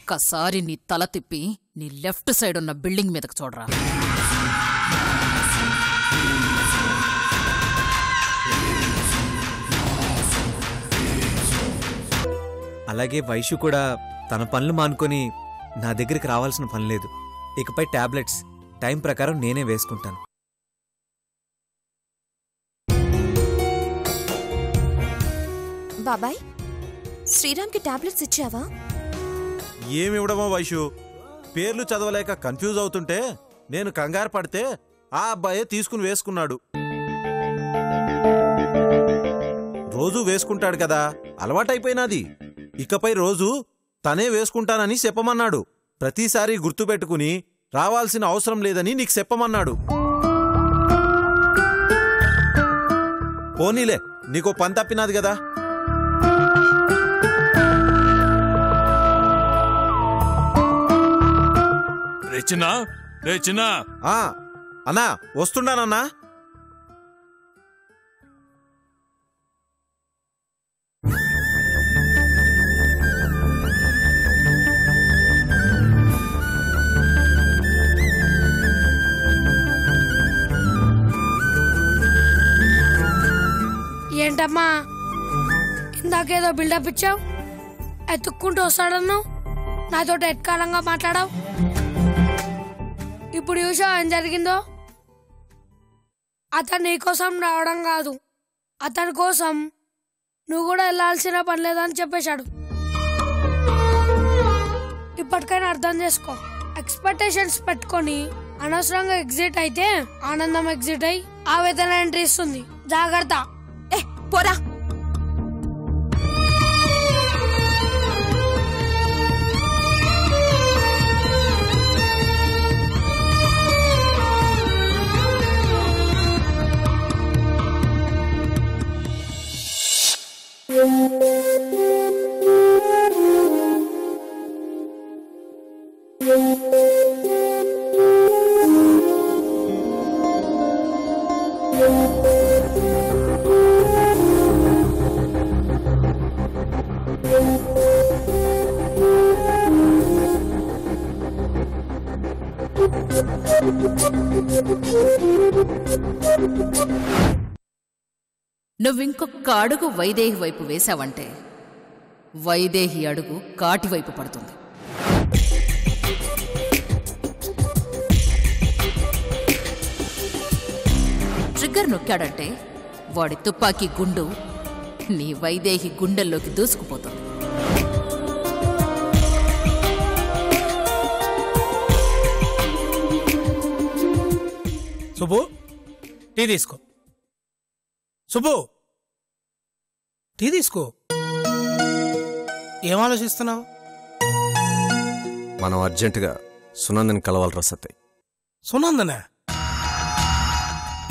ఒక్కసారి నీ తల తిప్పి నీ లెఫ్ట్ సైడ్ ఉన్న బిల్డింగ్ మీదకు చూడరా. అలాగే వైషు కూడా తన పనులు మానుకొని నా దగ్గరికి రావాల్సిన పని లేదు. ఇకపై టాబ్లెట్స్ టైం ప్రకారం నేనే వేసుకుంటాను. బాబాయ్, శ్రీరామ్కి టాబ్లెట్స్ ఇచ్చావా? ఏమివ్వడమో వైషు, పేర్లు చదవలేక కన్ఫ్యూజ్ అవుతుంటే నేను కంగారు పడితే ఆ అబ్బాయే తీసుకుని వేసుకున్నాడు. రోజూ వేసుకుంటాడు కదా, అలవాటైపోయినది. ఇకపై రోజు తనే వేసుకుంటానని చెప్పమన్నాడు. ప్రతిసారి గుర్తుపెట్టుకుని రావాల్సిన అవసరం లేదని నీకు చెప్పమన్నాడు. పోనీలే, నీకో పని తప్పినది కదా. అన్నా వస్తున్నానన్నా. ఏంటమ్మా ఇందాకేదో బిల్డప్ ఇచ్చావు, ఎత్తుక్కుంటూ వస్తాడన్నావు, నాతో ఎట్కాలంగా మాట్లాడావు. ఇప్పుడు చూసావు ఏం జరిగిందో? అతను నీకోసం రావడం కాదు, అతని కోసం నువ్వు కూడా వెళ్ళాల్సిన పని లేదని చెప్పేశాడు. ఇప్పటికైనా అర్థం చేసుకో. ఎక్స్పెక్టేషన్స్ పెట్టుకొని అనవసరంగా ఎగ్జిట్ అయితే ఆనందం ఎగ్జిట్ అయి ఆవేదన ఎంట్రీ ఇస్తుంది. జాగ్రత్త. పోరా. నువ్వింకొక్క అడుగు వైదేహి వైపు వేశావంటే వైదేహి అడుగు కాటివైపు పడుతుంది. ట్రిగ్గర్ నొక్కాడంటే వాడి తుపాకీ గుండు నీ వైదేహి గుండెల్లోకి దూసుకుపోతుంది. సుబ్బు, టీ తీసుకో. సుబ్బు, టీ తీసుకో. ఏం ఆలోచిస్తున్నావు? మనం అర్జెంటుగా సునందని కలవాలి సత్తయ్య. సునందనా?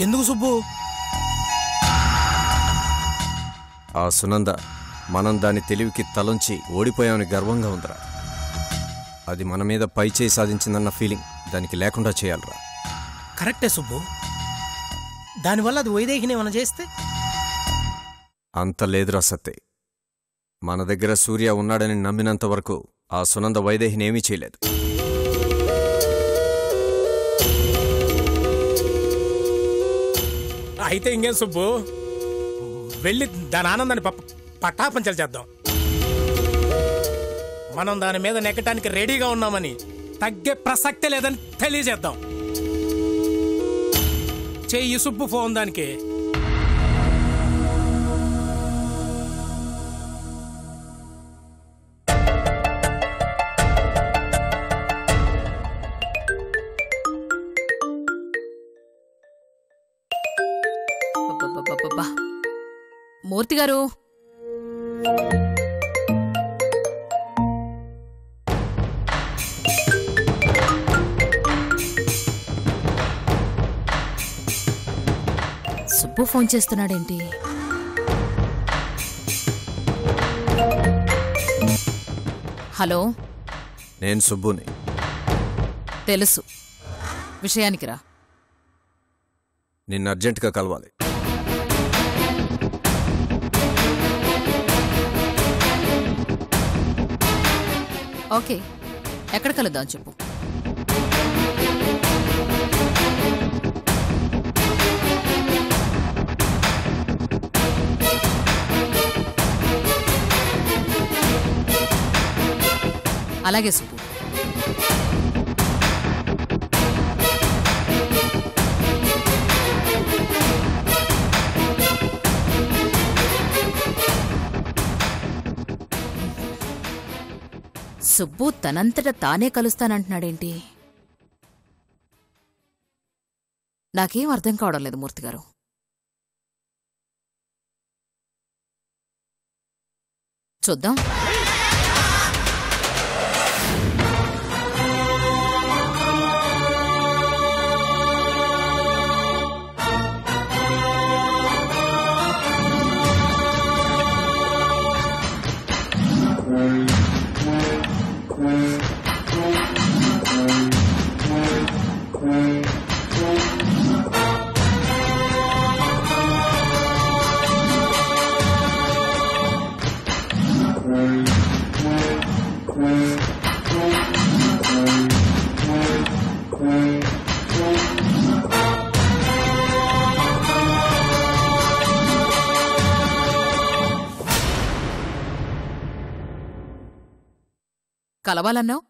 ఎందుకు సుబ్బు? ఆ సునంద మనం దాని తెలివికి తలంచి ఓడిపోయామని గర్వంగా ఉందిరా. అది మన మీద పై చేయి సాధించిందన్న ఫీలింగ్ దానికి లేకుండా చేయాలరా. కరెక్టే సుబ్బు. దానివల్ల అది వైదేహిని ఏమైనా చేస్తే? అంత లేదురా సత్తయ్య. మన దగ్గర సూర్య ఉన్నాడని నమ్మినంత వరకు ఆ సునంద వైదేహిని ఏమీ చేయలేదు. అయితే ఇంకేం సుబ్బు, వెళ్ళి దాని ఆనందాన్ని పట్టాపంచలు చేద్దాం. మనం దాని మీద నెక్కటానికి రెడీగా ఉన్నామని, తగ్గే ప్రసక్తే లేదని తెలియజేద్దాం. చెయ్యి సుబ్బు ఫోన్ దానికి. మూర్తి గారు, సుబ్బు ఫోన్ చేస్తున్నాడేంటి? హలో, నేను సుబ్బుని. తెలుసు, విషయానికి రా. నిన్ను అర్జెంటుగా కలవాలి. ఓకే, ఎక్కడ కలుద్దాం చెప్పు. అలాగే సుబ్బు. సుబ్బు తనంతట తానే కలుస్తానంటున్నాడేంటి? నాకేం అర్థం కావడం లేదు మూర్తిగారు. చూద్దాం. కలవాలన్నావు,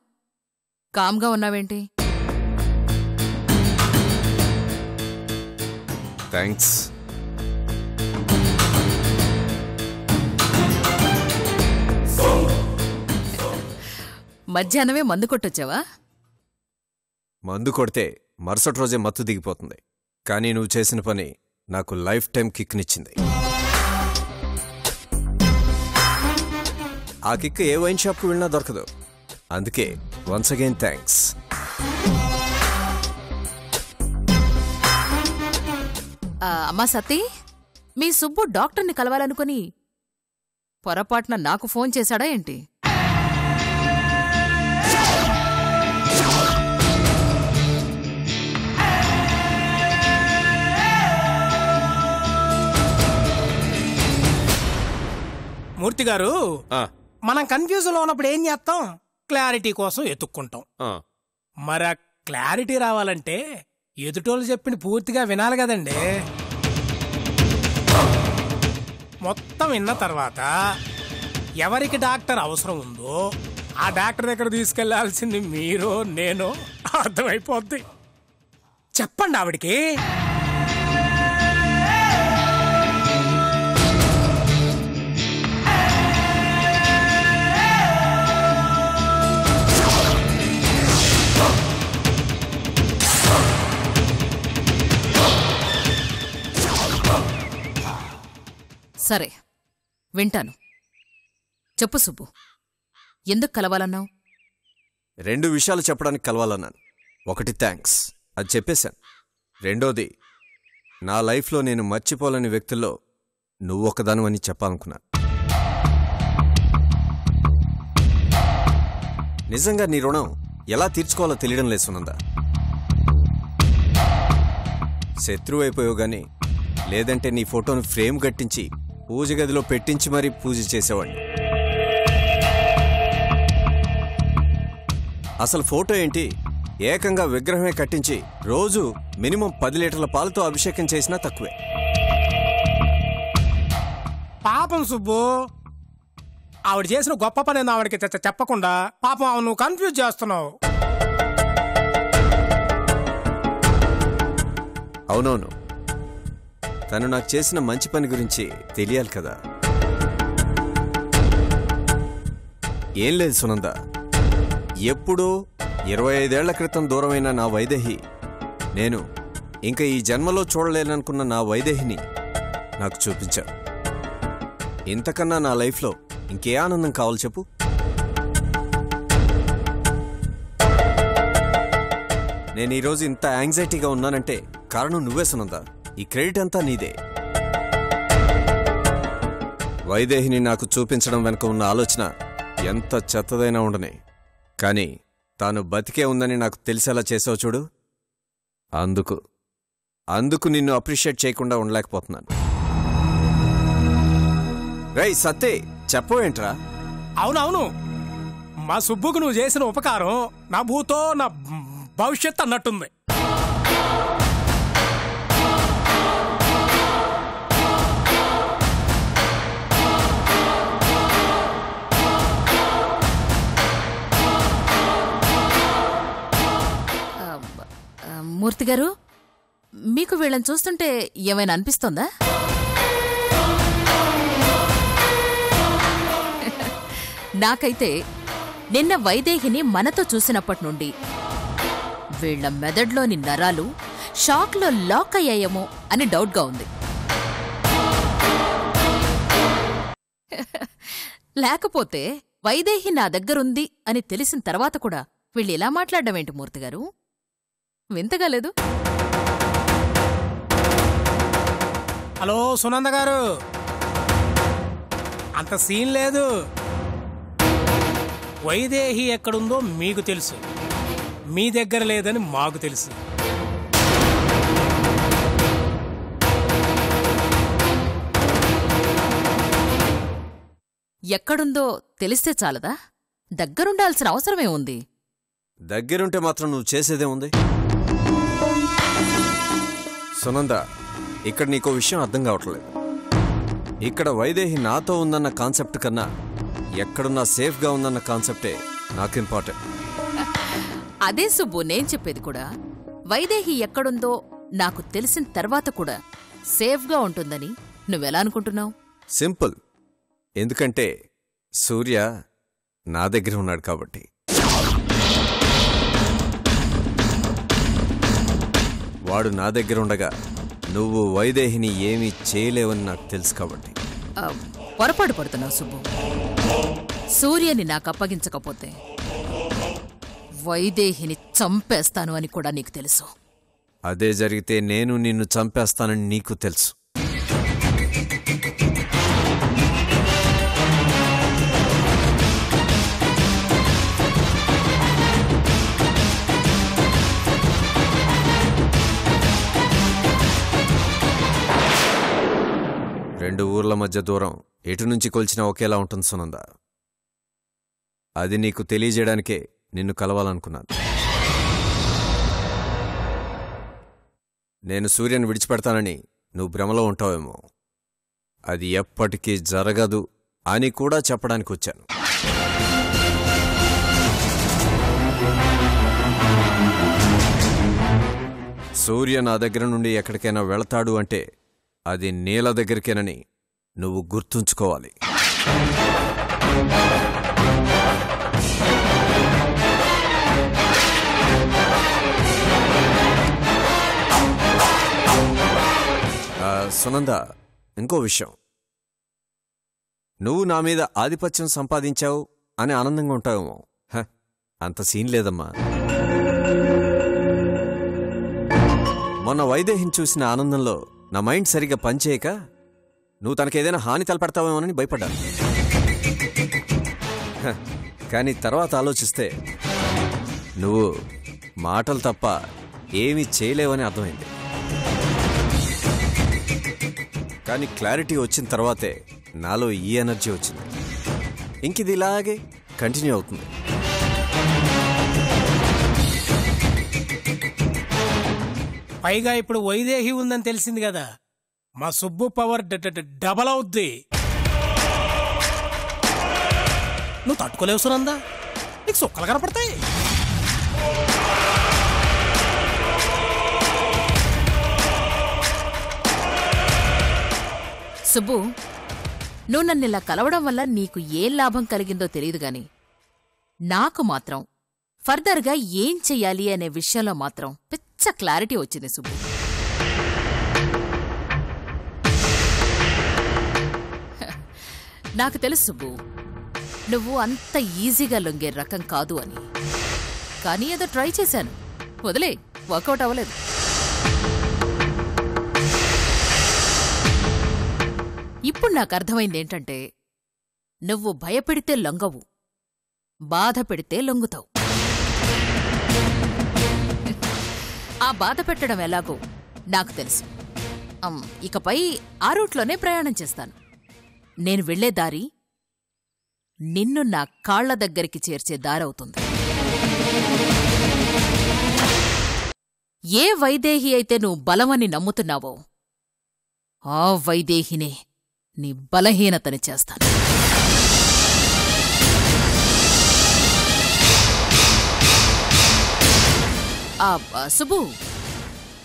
కామ్గా ఉన్నావేంటి? థ్యాంక్స్. మధ్యాహ్నమే మందు కొట్టొచ్చావా? మందు కొడితే మరుసటి రోజే మత్తు దిగిపోతుంది. కానీ నువ్వు చేసిన పని నాకు లైఫ్ టైం కిక్నిచ్చింది. ఆ కిక్ ఏ వైన్ షాప్కి వెళ్ళినా దొరకదు. అందుకే వన్స్ అగైన్ థ్యాంక్స్. అమ్మా సతీ, మీ సుబ్బు డాక్టర్ని కలవాలనుకుని పొరపాటున నాకు ఫోన్ చేశాడా ఏంటి? మూర్తి గారు, మనం కన్ఫ్యూజన్ లో ఉన్నప్పుడు ఏం చేస్తాం? క్లారిటీ కోసం ఎత్తుక్కుంటాం. మరి ఆ క్లారిటీ రావాలంటే ఎదుటోళ్ళు చెప్పింది పూర్తిగా వినాలి కదండి. మొత్తం విన్న తర్వాత ఎవరికి డాక్టర్ అవసరం ఉందో ఆ డాక్టర్ దగ్గర తీసుకెళ్లాల్సింది మీరు నేను అర్థమైపోద్ది. చెప్పండి ఆవిడికి. సరే, వింటాను. చెప్పు సుబ్బు, ఎందుకు కలవాలన్నావు? 2 విషయాలు చెప్పడానికి కలవాలన్నాను. ఒకటి థ్యాంక్స్, అది చెప్పేశాను. రెండోది, నా లైఫ్లో నేను మర్చిపోలేని వ్యక్తుల్లో నువ్వు ఒకదానివని చెప్పాలనుకున్నాను. నిజంగా నీ రుణం ఎలా తీర్చుకోవాలో తెలియడం లేదు సునందా. శత్రువు అయిపోయావు గాని, లేదంటే నీ ఫోటోను ఫ్రేమ్ కట్టించి పూజ గదిలో పెట్టించి మరీ పూజ చేసేవాడిని. అసలు ఫోటో ఏంటి, ఏకంగా విగ్రహమే కట్టించి రోజు మినిమం 10 లీటర్ల పాలతో అభిషేకం చేసినా తక్కువే. పాపం సుబ్బు, ఆవిడ చేసిన గొప్ప పని ఆవిడకి చెప్పకుండా పాపం ఆవిడ నువ్వు కన్ఫ్యూజ్ చేస్తున్నావు. అవునవును, తను నాకు చేసిన మంచి పని గురించి తెలియాలి కదా. ఏం లేదు సునంద, ఎప్పుడో 25 ఏళ్ల క్రితం దూరమైన నా వైదేహి, నేను ఇంకా ఈ జన్మలో చూడలేననుకున్న నా వైదేహిని నాకు చూపించావు. ఇంతకన్నా నా లైఫ్లో ఇంకే ఆనందం కావాలి చెప్పు? నేను ఈరోజు ఇంత యాంగ్జైటీగా ఉన్నానంటే కారణం నువ్వే సునంద. ఈ క్రెడిట్ అంతా నీదే. వైదేహిని నాకు చూపించడం వెనుక ఉన్న ఆలోచన ఎంత చెత్తదైనా ఉండనే, కానీ తాను బతికే ఉందని నాకు తెలిసేలా చేసావు చూడు. అందుకు నిన్ను అప్రిషియేట్ చేయకుండా ఉండలేకపోతున్నాను. రేయ్ సత్తే, చెప్పవేంట్రా? అవునవును, మా సుబ్బుకు నువ్వు చేసిన ఉపకారం నా భూతో నా భవిష్యత్ అన్నట్టుంది. మూర్తి గారు, మీకు వీళ్ళని చూస్తుంటే ఏమైనా అనిపిస్తోందా? నాకైతే నిన్న వైదేహిని మనతో చూసినప్పటి నుండి వీళ్ల మెదడులోని నరాలు షాక్లో లాక్ అయ్యాయేమో అని డౌట్గా ఉంది. లేకపోతే వైదేహి నా దగ్గరుంది అని తెలిసిన తర్వాత కూడా వీళ్ళు ఇలా మాట్లాడడం ఏంటి మూర్తిగారు? వింతగా లేదు? హలో సునంద గారు, అంత సీన్ లేదు. వైదేహి ఎక్కడుందో మీకు తెలుసు, మీ దగ్గర లేదని మాకు తెలుసు. ఎక్కడుందో తెలిస్తే చాలదా? దగ్గరుండాల్సిన అవసరమే ఉంది. దగ్గరుంటే మాత్రం నువ్వు చేసేదే ఉంది. సునంద, ఇక్కడ నీకో విషయం అర్థం కావట్లేదు. ఇక్కడ వైదేహి నాతో ఉందన్న కాన్సెప్ట్ కన్నా ఎక్కడున్నా సేఫ్గా ఉందన్న కాన్సెప్టే నాకు ఇంపార్టెంట్. అదే సుబ్బు నేను చెప్పేది కూడా. వైదేహి ఎక్కడుందో నాకు తెలిసిన తర్వాత కూడా సేఫ్గా ఉంటుందని నువ్వెలా అనుకుంటున్నావు? సింపుల్. ఎందుకంటే సూర్య నా దగ్గర ఉన్నాడు కాబట్టి. వాడు నా దగ్గర ఉండగా నువ్వు వైదేహిని ఏమీ చేయలేవని నాకు తెలుసు కాబట్టి. పొరపాటు పడుతున్నావు సుబ్బు. సూర్యని నాకు అప్పగించకపోతే వైదేహిని చంపేస్తాను అని కూడా నీకు తెలుసు. అదే జరిగితే నేను నిన్ను చంపేస్తానని నీకు తెలుసు. రెండు ఊర్ల మధ్య దూరం ఎటు నుంచి కొలిచినా ఒకేలా ఉంటుంది సునంద. అది నీకు తెలియజేయడానికే నిన్ను కలవాలనుకున్నాను. నేను సూర్యని విడిచిపెడతానని నువ్వు భ్రమలో ఉంటావేమో. అది ఎప్పటికీ జరగదు అని కూడా చెప్పడానికి వచ్చాను. సూర్య నా దగ్గర నుండి ఎక్కడికైనా వెళతాడు అంటే అది నీల దగ్గరికేనని నువ్వు గుర్తుంచుకోవాలి. సునంద, ఇంకో విషయం. నువ్వు నా మీద ఆధిపత్యం సంపాదించావు అని ఆనందంగా ఉంటావేమో. అంత సీన్ లేదమ్మా. మొన్న వైదేహిని చూసిన ఆనందంలో నా మైండ్ సరిగ్గా పనిచేయక నువ్వు తనకేదైనా హాని తలపెడతావేమోనని భయపడ్డాను. కానీ తర్వాత ఆలోచిస్తే నువ్వు మాటలు తప్ప ఏమీ చేయలేవని అర్థమైంది. కానీ క్లారిటీ వచ్చిన తర్వాతే నాలో ఈ ఎనర్జీ వచ్చింది. ఇంకిది ఇలాగే కంటిన్యూ అవుతుంది. పైగా ఇప్పుడు వైదేహి ఉందని తెలిసింది కదా, మా సుబ్బు పవర్ డబల్ అవుద్ది. నువ్వు తట్టుకోలేవు సునందా, నీకు సుక్కలు కనపడతాయి. సుబ్బు, నువ్వు నన్నిలా కలవడం వల్ల నీకు ఏం లాభం కలిగిందో తెలియదు గాని నాకు మాత్రం ఫర్దర్గా ఏం చెయ్యాలి అనే విషయంలో మాత్రం పిచ్చ క్లారిటీ వచ్చింది సుబ్బు. నాకు తెలుసు సుబ్బు, నువ్వు అంత ఈజీగా లొంగే రకం కాదు అని. కానీ ఏదో ట్రై చేశాను, వదిలే, వర్కౌట్ అవ్వలేదు. ఇప్పుడు నాకు అర్థమైందేంటంటే, నువ్వు భయపెడితే లొంగవు, బాధ పెడితే లొంగుతావు. ఆ బాధ పెట్టడం ఎలాగో నాకు తెలుసు. ఇకపై ఆ రూట్లోనే ప్రయాణం చేస్తాను. నేను వెళ్లే దారి నిన్ను నా కాళ్ల దగ్గరికి చేర్చే దారవుతుంది. ఏ వైదేహి అయితే నువ్వు బలమని నమ్ముతున్నావో ఆ వైదేహినే నీ బలహీనతని చేస్తాను. సుబ్బు,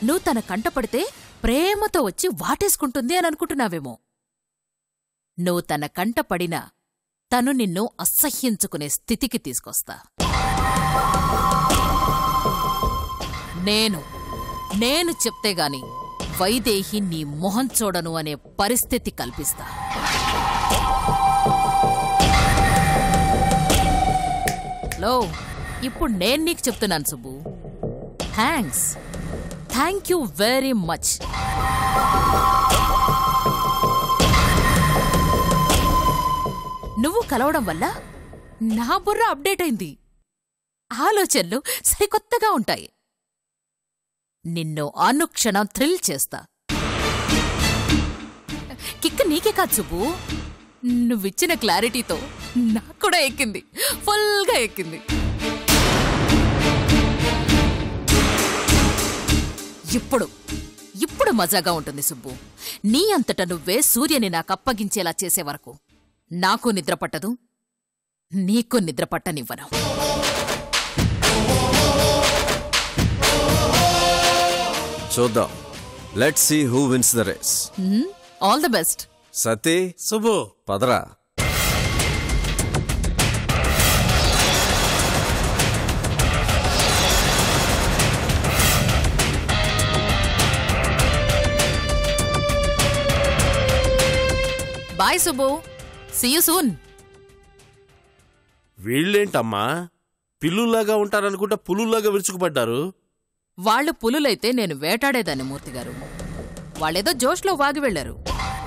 నువ్వు తన కంటపడితే ప్రేమతో వచ్చి వాటేసుకుంటుంది అని అనుకుంటున్నావేమో. నువ్వు తన కంటపడినా తను నిన్ను అసహ్యించుకునే స్థితికి తీసుకొస్తా. నేను చెప్తేగాని వైదేహి నీ మొహం చూడను అనే పరిస్థితి కల్పిస్తా. ఇప్పుడు నేను నీకు చెప్తున్నాను Subbu. Thank you very much. నువ్వు కలవడం వల్ల నా బుర్ర అప్డేట్ అయింది. ఆలోచనలు సరికొత్తగా ఉంటాయి. నిన్ను అనుక్షణం థ్రిల్ చేస్తా. కిక్క నీకే కాదు సుబ్బు, నువ్విచ్చిన క్లారిటీతో నాక్కూడా ఎక్కింది, ఫుల్గా ఎక్కింది. ఇప్పుడు మజాగా ఉంటుంది సుబ్బు. నీ అంతట నువ్వే సూర్యని నాకప్పగించేలా చేసే వరకు నాకు నిద్రపట్టదు, నీకు నిద్రపట్టనివ్వను. చూద్దాం. Let's see who wins the race. All the best. Sati, Subbu, పదరా. Bye Subbu, see you soon. వీళ్ళేంటమ్మా పిల్లుల్లాగా ఉంటారనుకుంటా పులుల్లాగా విరుచుకుపడ్డారు? వాళ్లు పులులైతే నేను వేటాడేదాన్ని మూర్తిగారు. వాళ్ళేదో జోష్లో వాగి వెళ్లారు,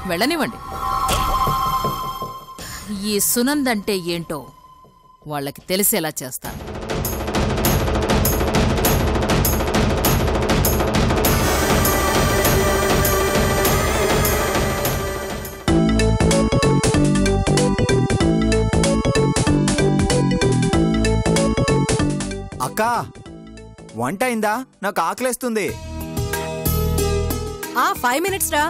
వెళ్ళనివ్వండి. ఈ సునందంటే ఏంటో వాళ్ళకి తెలిసేలా చేస్తాను. అక్కా, వంట అయిందా? నాకు ఆకలేస్తుంది. 5 minutes రా.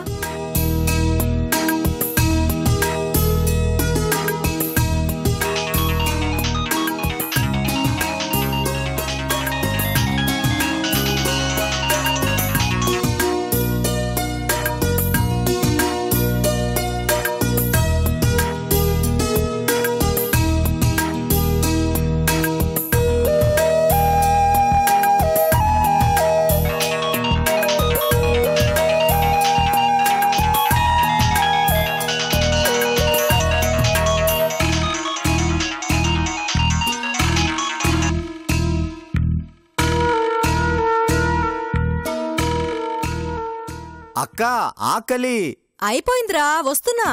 అక్కా, ఆకలి అయిపోయిందిరా, వస్తున్నా.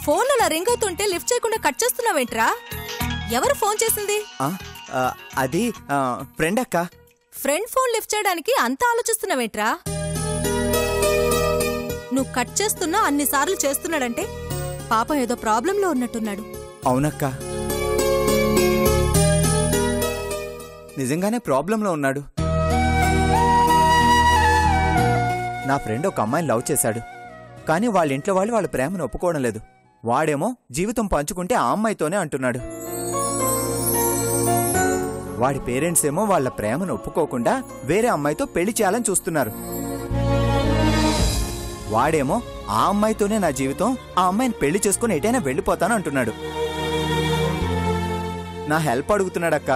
ఫోన్ అలా రింగ్ అవుతుంటే లిఫ్ట్ చేయకుండా కట్ చేస్తున్నావేంట్రా? ఎవరు ఫోన్ చేసింది? అది ఫ్రెండ్ అక్క. ఫ్రెండ్ ఫోన్ లిఫ్ట్ చేయడానికి అంత ఆలోచిస్తున్నావేంట్రా? నువ్వు కట్ చేస్తున్నా అన్నిసార్లు చేస్తున్నాడంటే పాపం ఏదో ప్రాబ్లంలో ఉన్నట్టున్నాడు. అవునక్క, నిజంగానే ప్రాబ్లంలో ఉన్నాడు. నా ఫ్రెండ్ ఒక అమ్మాయిని లవ్ చేశాడు, కానీ వాళ్ళ ఇంట్లో వాళ్ళు వాళ్ళ ప్రేమను ఒప్పుకోవడం లేదు. వాడేమో జీవితం పంచుకుంటే ఆ అమ్మాయితోనే అంటున్నాడు. వాడి పేరెంట్స్ ఏమో వాళ్ళ ప్రేమను ఒప్పుకోకుండా వేరే అమ్మాయితో పెళ్లి చేయాలని చూస్తున్నారు. వాడేమో ఆ అమ్మాయితోనే నా జీవితం, ఆ అమ్మాయిని పెళ్లి చేసుకుని ఎటైనా వెళ్ళిపోతాను అంటున్నాడు. నా హెల్ప్ అడుగుతున్నాడక్క.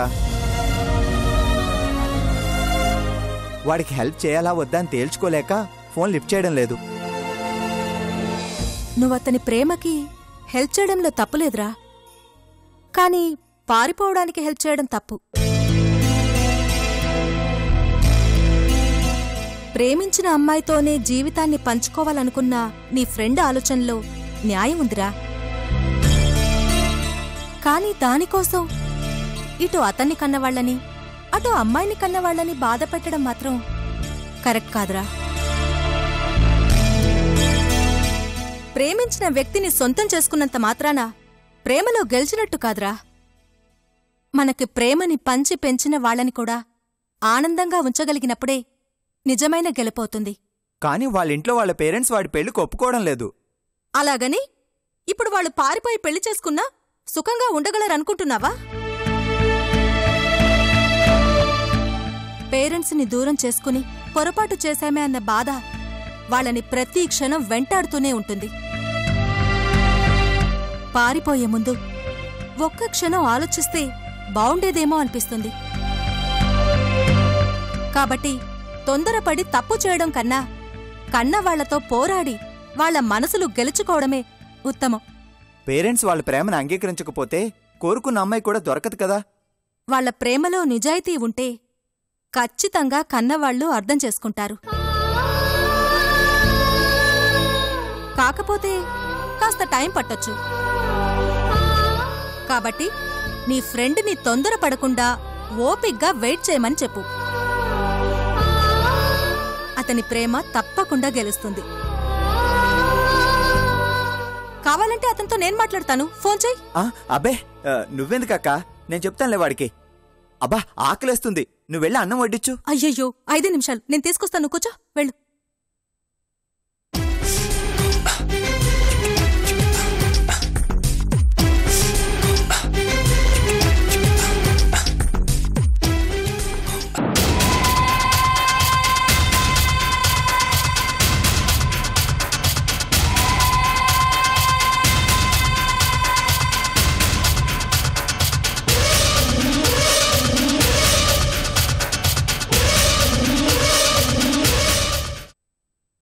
వాడికి హెల్ప్ చేయాలా వద్దా అని తేల్చుకోలేక ఫోన్ లిఫ్ట్ చేయడం లేదు. నువ్వతని ప్రేమకి హెల్ప్ చేయడంలో తప్పులేదురా, కానీ పారిపోవడానికి హెల్ప్ చేయడం తప్పు. ప్రేమించిన అమ్మాయితోనే జీవితాన్ని పంచుకోవాలనుకున్న నీ ఫ్రెండ్ ఆలోచనలో న్యాయం ఉందిరా. కానీ దానికోసం ఇటు అతన్ని కన్నవాళ్లని అటు అమ్మాయిని కన్నవాళ్లని బాధ పెట్టడం మాత్రం కరెక్ట్ కాదురా. ప్రేమించిన వ్యక్తిని సొంతం చేసుకున్నంత మాత్రాన ప్రేమలో గెలిచినట్టు కాదురా. మనకి ప్రేమని పంచి పెంచిన వాళ్ళని కూడా ఆనందంగా ఉంచగలిగినప్పుడే నిజమైన గెలుపవుతుంది. కానీ వాళ్ళింట్లో వాళ్ళ పేరెంట్స్ వాడి పెళ్లికి ఒప్పుకోవడం లేదు. అలాగని ఇప్పుడు వాళ్ళు పారిపోయి పెళ్లి చేసుకున్నా సుఖంగా ఉండగలరనుకుంటున్నావా? పేరెంట్స్ని దూరం చేసుకుని పొరపాటు చేశామే అన్న బాధ వాళ్ళని ప్రతి క్షణం వెంటాడుతూనే ఉంటుంది. పారిపోయే ముందు ఒక్క క్షణం ఆలోచిస్తే బావుండేదేమో అనిపిస్తుంది. కాబట్టి తొందరపడి తప్పు చేయడం కన్నా కన్నవాళ్లతో పోరాడి వాళ్ల మనసులు గెలుచుకోవడమే ఉత్తమం. పేరెంట్స్ వాళ్ళ ప్రేమను అంగీకరించకపోతే కోరుకున్న అమ్మాయి కూడా దొరకదు కదా. వాళ్ల ప్రేమలో నిజాయితీ ఉంటే ఖచ్చితంగా కన్నవాళ్లు అర్థం చేసుకుంటారు. కాకపోతే కాస్త టైం పట్టొచ్చు. కాబట్టి నీ ఫ్రెండ్ని తొందరపడకుండా ఓపిగ్గా వెయిట్ చేయమని చెప్పు. అతని ప్రేమ తప్పకుండా గెలుస్తుంది. కావాలంటే అతనితో నేను మాట్లాడతాను, ఫోన్ చెయ్యి. అబ్బే నువ్వెందుకక్కా, నేను చెప్తానులే వాడికి. అబ్బా ఆకలేస్తుంది, నువ్వెళ్ళి అన్నం వడ్డించు. అయ్యయ్యో 5 నిమిషాలు నేను తీసుకొస్తాను, కూర్చో వెళ్ళు.